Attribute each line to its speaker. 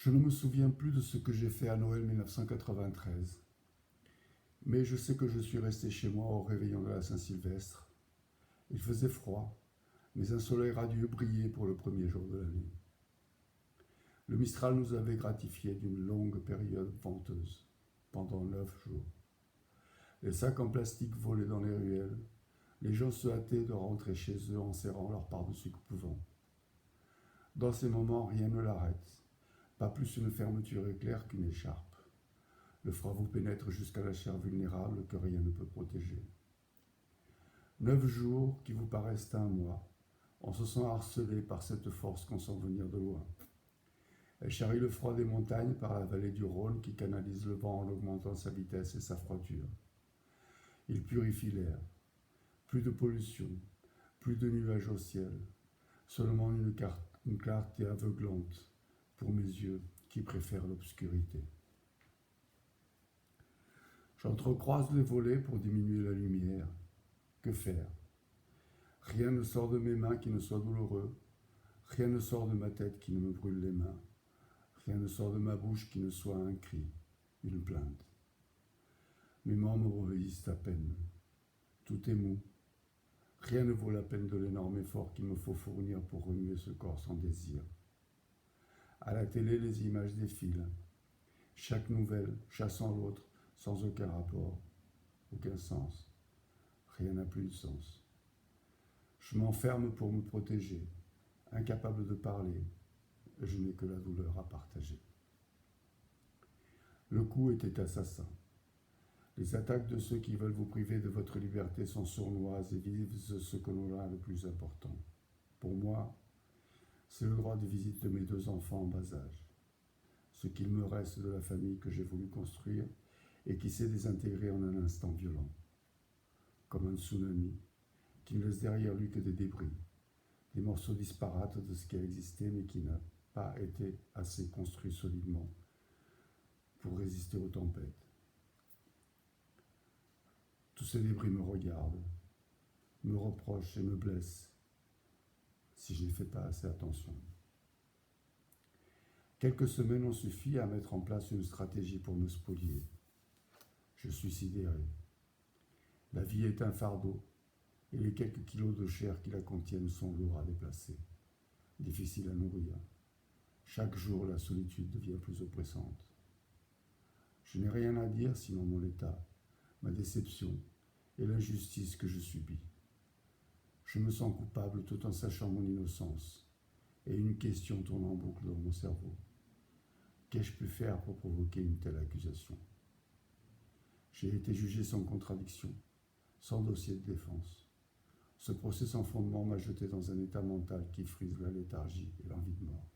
Speaker 1: Je ne me souviens plus de ce que j'ai fait à Noël 1993, mais je sais que je suis resté chez moi au réveillon de la Saint-Sylvestre. Il faisait froid, mais un soleil radieux brillait pour le premier jour de l'année. Le Mistral nous avait gratifiés d'une longue période venteuse, pendant 9 jours. Les sacs en plastique volaient dans les ruelles. Les gens se hâtaient de rentrer chez eux en serrant leur par-dessus coupevent. Dans ces moments, rien ne l'arrête, pas plus une fermeture éclair qu'une écharpe. Le froid vous pénètre jusqu'à la chair vulnérable que rien ne peut protéger. 9 jours qui vous paraissent un mois, on se sent harcelé par cette force qu'on sent venir de loin. Elle charrie le froid des montagnes par la vallée du Rhône qui canalise le vent en augmentant sa vitesse et sa froidure. Il purifie l'air. Plus de pollution, plus de nuages au ciel, seulement une clarté aveuglante pour mes yeux qui préfèrent l'obscurité. J'entrecroise les volets pour diminuer la lumière. Que faire? Rien ne sort de mes mains qui ne soit douloureux. Rien ne sort de ma tête qui ne me brûle les mains. Rien ne sort de ma bouche qui ne soit un cri, une plainte. Mes membres obéissent à peine. Tout est mou. Rien ne vaut la peine de l'énorme effort qu'il me faut fournir pour remuer ce corps sans désir. À la télé, les images défilent. Chaque nouvelle chassant l'autre sans aucun rapport, aucun sens. Rien n'a plus de sens. Je m'enferme pour me protéger, incapable de parler, et je n'ai que la douleur à partager. Le coup était assassin. Les attaques de ceux qui veulent vous priver de votre liberté sont sournoises et visent ce que l'on a le plus important. Pour moi, c'est le droit de visite de mes 2 enfants en bas âge. Ce qu'il me reste de la famille que j'ai voulu construire et qui s'est désintégrée en un instant violent. Comme un tsunami qui ne laisse derrière lui que des débris, des morceaux disparates de ce qui a existé mais qui n'a pas été assez construit solidement pour résister aux tempêtes. Tous ces débris me regardent, me reprochent et me blessent si je n'y fais pas assez attention. Quelques semaines ont suffi à mettre en place une stratégie pour me spolier. Je suis sidéré. La vie est un fardeau et les quelques kilos de chair qui la contiennent sont lourds à déplacer, difficiles à nourrir. Chaque jour, la solitude devient plus oppressante. Je n'ai rien à dire sinon mon état, ma déception et l'injustice que je subis. Je me sens coupable tout en sachant mon innocence, et une question tourne en boucle dans mon cerveau. Qu'ai-je pu faire pour provoquer une telle accusation? J'ai été jugé sans contradiction, sans dossier de défense. Ce procès sans fondement m'a jeté dans un état mental qui frise la léthargie et l'envie de mort.